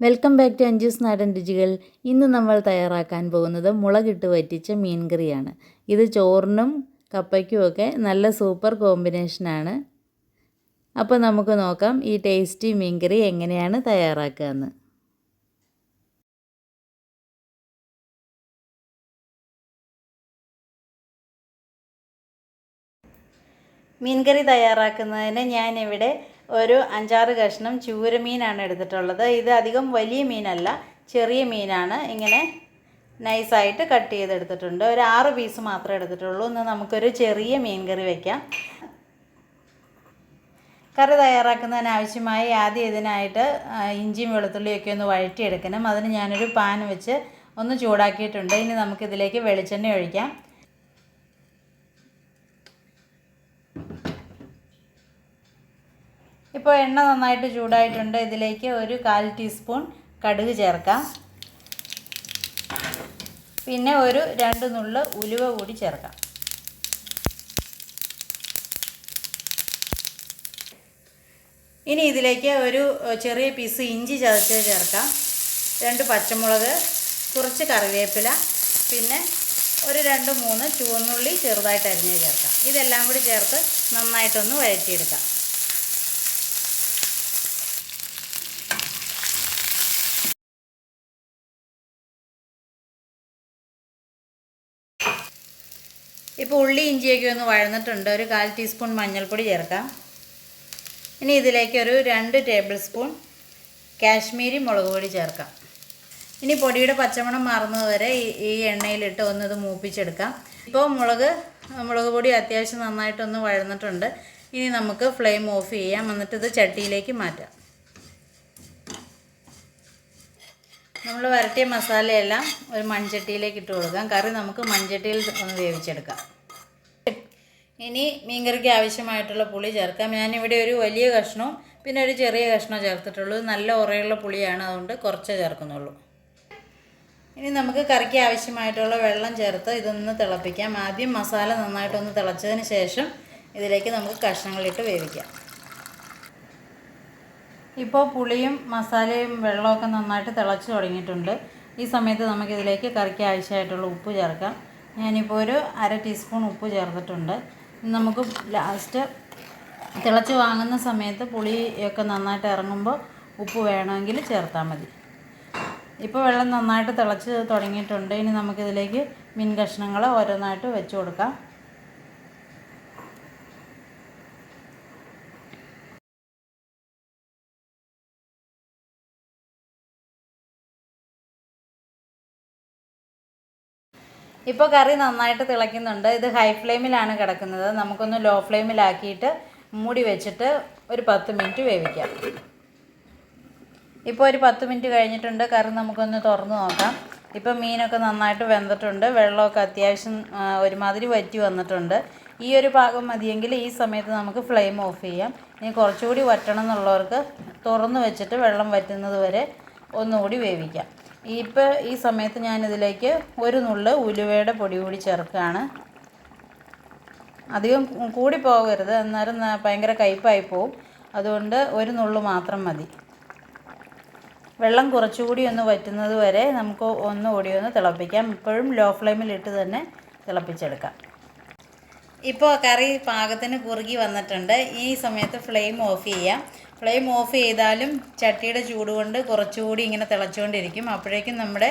Welcome back to Anju's നാടൻ രുചികൾ. ഇന്ന് നമ്മൾ തയ്യാറാക്കാൻ പോകുന്നത് മുളകിട്ട് വറ്റിച്ച മീൻ കറിയാണ്. ഇത് ചോറിനും കപ്പയ്ക്കുമൊക്കെ നല്ല സൂപ്പർ കോമ്പിനേഷനാണ്. അപ്പോൾ നമുക്ക് നോക്കാം ഈ ടേസ്റ്റി മീൻ കറി എങ്ങനെയാണ് തയ്യാറാക്കുക എന്ന്. മീൻ കറി തയ്യാറാക്കുന്നതിന് ഞാനിവിടെ ഒരു 5-6 കഷ്ണം ചൂരമീനാണ് എടുത്തിട്ടുള്ളത്. ഇത് അധികം വലിയ മീനല്ല, ചെറിയ മീനാണ്. ഇങ്ങനെ നൈസായിട്ട് കട്ട് ചെയ്തെടുത്തിട്ടുണ്ട്. ഒരു 6 പീസ് മാത്രമേ എടുത്തിട്ടുള്ളൂ. ഇന്ന് നമുക്കൊരു ചെറിയ മീൻ കറി വയ്ക്കാം. കറി തയ്യാറാക്കുന്നതിന് ആവശ്യമായി ആദ്യം ഇതിനായിട്ട് ഇഞ്ചിയും വെളുത്തുള്ളിയൊക്കെ ഒന്ന് വഴറ്റിയെടുക്കണം. അതിന് ഞാനൊരു പാൻ വെച്ച് ഒന്ന് ചൂടാക്കിയിട്ടുണ്ട്. ഇനി നമുക്കിതിലേക്ക് വെളിച്ചെണ്ണ ഒഴിക്കാം. ഇപ്പോൾ എണ്ണ നന്നായിട്ട് ചൂടായിട്ടുണ്ട്. ഇതിലേക്ക് ഒരു 1/4 ടീസ്പൂൺ കടുക് ചേർക്കാം. പിന്നെ ഒരു 2 നുള്ള് ഉലുവ കൂടി ചേർക്കാം. ഇനി ഇതിലേക്ക് ഒരു ചെറിയ പീസ് ഇഞ്ചി ചതച്ച് ചേർക്കാം, 2 പച്ചമുളക്, കുറച്ച് കറിവേപ്പില, പിന്നെ ഒരു 2-3 ചുവന്നുള്ളി ചെറുതായിട്ട് അരിഞ്ഞ് ചേർക്കാം. ഇതെല്ലാം കൂടി ചേർത്ത് നന്നായിട്ടൊന്ന് വഴറ്റിയെടുക്കാം. ഇപ്പോൾ ഉള്ളി ഇഞ്ചിയൊക്കെ ഒന്ന് വഴന്നിട്ടുണ്ട്. ഒരു 1/4 ടീസ്പൂൺ മഞ്ഞൾപ്പൊടി ചേർക്കാം. ഇനി ഇതിലേക്ക് ഒരു 2 ടേബിൾ സ്പൂൺ കാശ്മീരി മുളക് പൊടി ചേർക്കാം. ഇനി പൊടിയുടെ പച്ചമണം മാറുന്നത് വരെ ഈ എണ്ണയിലിട്ട് ഒന്നത് മൂപ്പിച്ചെടുക്കാം. ഇപ്പോൾ മുളക് പൊടി അത്യാവശ്യം നന്നായിട്ടൊന്ന് വഴന്നിട്ടുണ്ട്. ഇനി നമുക്ക് ഫ്ലെയിം ഓഫ് ചെയ്യാം. എന്നിട്ട് ഇത് ചട്ടിയിലേക്ക് മാറ്റാം. നമ്മൾ വരട്ടിയ മസാലയെല്ലാം ഒരു മൺചട്ടിയിലേക്ക് ഇട്ട് കൊടുക്കാം. കറി നമുക്ക് മൺചട്ടിയിൽ ഒന്ന് വേവിച്ചെടുക്കാം. ഇനി മീൻകറിക്ക് ആവശ്യമായിട്ടുള്ള പുളി ചേർക്കാം. ഞാനിവിടെ ഒരു വലിയ കഷ്ണവും പിന്നെ ഒരു ചെറിയ കഷ്ണം ചേർത്തിട്ടുള്ളൂ. നല്ല ഉറയുള്ള പുളിയാണ്, അതുകൊണ്ട് കുറച്ചേ ചേർക്കുന്നുള്ളൂ. ഇനി നമുക്ക് കറിക്ക് ആവശ്യമായിട്ടുള്ള വെള്ളം ചേർത്ത് ഇതൊന്ന് തിളപ്പിക്കാം. ആദ്യം മസാല നന്നായിട്ടൊന്ന് തിളച്ചതിന് ശേഷം ഇതിലേക്ക് നമുക്ക് കഷ്ണങ്ങളിട്ട് വേവിക്കാം. ഇപ്പോൾ പുളിയും മസാലയും വെള്ളമൊക്കെ നന്നായിട്ട് തിളച്ച് തുടങ്ങിയിട്ടുണ്ട്. ഈ സമയത്ത് നമുക്കിതിലേക്ക് കറിക്ക് ആവശ്യമായിട്ടുള്ള ഉപ്പ് ചേർക്കാം. ഞാനിപ്പോൾ ഒരു 1/2 ടീസ്പൂൺ ഉപ്പ് ചേർത്തിട്ടുണ്ട്. നമുക്ക് ലാസ്റ്റ് തിളച്ച് വാങ്ങുന്ന സമയത്ത് പുളിയൊക്കെ നന്നായിട്ട് ഇറങ്ങുമ്പോൾ ഉപ്പ് വേണമെങ്കിൽ ചേർത്താൽ മതി. ഇപ്പോൾ വെള്ളം നന്നായിട്ട് തിളച്ച് തുടങ്ങിയിട്ടുണ്ട്. ഇനി നമുക്കിതിലേക്ക് മീൻ കഷ്ണങ്ങൾ ഓരോന്നായിട്ട് വെച്ച് കൊടുക്കാം. ഇപ്പോൾ കറി നന്നായിട്ട് തിളയ്ക്കുന്നുണ്ട്. ഇത് ഹൈ ഫ്ലെയിമിലാണ് കിടക്കുന്നത്. നമുക്കൊന്ന് ലോ ഫ്ലെയിമിലാക്കിയിട്ട് മൂടി വെച്ചിട്ട് ഒരു 10 മിനിറ്റ് വേവിക്കാം. ഇപ്പോൾ ഒരു 10 മിനിറ്റ് കഴിഞ്ഞിട്ടുണ്ട്. കറി നമുക്കൊന്ന് തുറന്ന് നോക്കാം. ഇപ്പോൾ മീനൊക്കെ നന്നായിട്ട് വെന്തിട്ടുണ്ട്. വെള്ളമൊക്കെ അത്യാവശ്യം ഒരുമാതിരി വറ്റി വന്നിട്ടുണ്ട്. ഈ ഒരു പാകം മതിയെങ്കിൽ ഈ സമയത്ത് നമുക്ക് ഫ്ലെയിം ഓഫ് ചെയ്യാം. ഇനി കുറച്ചുകൂടി വറ്റണം എന്നുള്ളവർക്ക് തുറന്ന് വെച്ചിട്ട് വെള്ളം വറ്റുന്നത് വരെ ഒന്നുകൂടി വേവിക്കാം. ഇപ്പോൾ ഈ സമയത്ത് ഞാനിതിലേക്ക് ഒരു നുള്ള് ഉലുവയുടെ പൊടി കൂടി ചേർക്കുകയാണ്. അധികം കൂടി പോകരുത്, അന്നേരം ഭയങ്കര കയ്പ്പായി പോവും. അതുകൊണ്ട് ഒരു നുള്ളു മാത്രം മതി. വെള്ളം കുറച്ചുകൂടി ഒന്ന് വറ്റുന്നത് വരെ നമുക്ക് ഒന്നുകൂടി ഒന്ന് തിളപ്പിക്കാം. ഇപ്പോഴും ലോ ഫ്ലെയിമിലിട്ട് തന്നെ തിളപ്പിച്ചെടുക്കാം. ഇപ്പോൾ കറി പാകത്തിന് കുറുകി വന്നിട്ടുണ്ട്. ഈ സമയത്ത് ഫ്ലെയിം ഓഫ് ചെയ്യാം. ഫ്ലെയിം ഓഫ് ചെയ്താലും ചട്ടിയുടെ ചൂട് കൊണ്ട് കുറച്ചുകൂടി ഇങ്ങനെ തിളച്ചുകൊണ്ടിരിക്കും. അപ്പോഴേക്കും നമ്മുടെ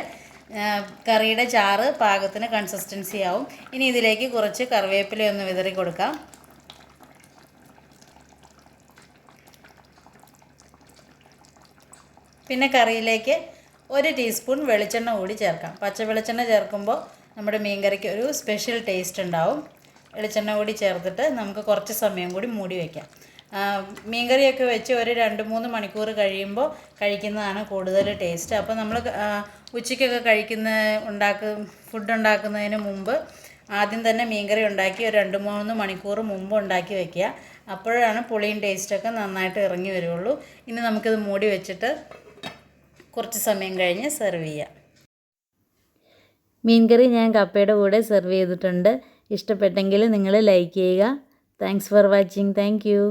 കറിയുടെ ചാറ് പാകത്തിന് കൺസിസ്റ്റൻസി ആവും. ഇനി ഇതിലേക്ക് കുറച്ച് കറിവേപ്പില ഒന്ന് വിതറി കൊടുക്കാം. പിന്നെ കറിയിലേക്ക് 1 ടീസ്പൂൺ വെളിച്ചെണ്ണ കൂടി ചേർക്കാം. പച്ച വെളിച്ചെണ്ണ ചേർക്കുമ്പോൾ നമ്മുടെ മീൻ കറിക്ക് ഒരു സ്പെഷ്യൽ ടേസ്റ്റ് ഉണ്ടാവും. വെളിച്ചെണ്ണ കൂടി ചേർത്തിട്ട് നമുക്ക് കുറച്ച് സമയം കൂടി മൂടി വയ്ക്കാം. മീൻകറിയൊക്കെ വെച്ച് ഒരു 2-3 മണിക്കൂർ കഴിയുമ്പോൾ കഴിക്കുന്നതാണ് കൂടുതൽ ടേസ്റ്റ്. അപ്പോൾ നമ്മൾ ഉച്ചയ്ക്കൊക്കെ ഫുഡ് ഉണ്ടാക്കുന്നതിന് മുമ്പ് ആദ്യം തന്നെ മീൻകറി ഉണ്ടാക്കി ഒരു 2-3 മണിക്കൂർ മുമ്പ് ഉണ്ടാക്കി വയ്ക്കുക. അപ്പോഴാണ് പുളിയും ടേസ്റ്റൊക്കെ നന്നായിട്ട് ഇറങ്ങി വരുള്ളൂ. ഇനി നമുക്കിത് മൂടി വെച്ചിട്ട് കുറച്ച് സമയം കഴിഞ്ഞ് സെർവ് ചെയ്യാം. മീൻ കറി ഞാൻ കപ്പയുടെ കൂടെ സെർവ് ചെയ്തിട്ടുണ്ട്. ഇഷ്ടപ്പെട്ടെങ്കിൽ നിങ്ങൾ ലൈക്ക് ചെയ്യുക. Thanks for watching. Thank you.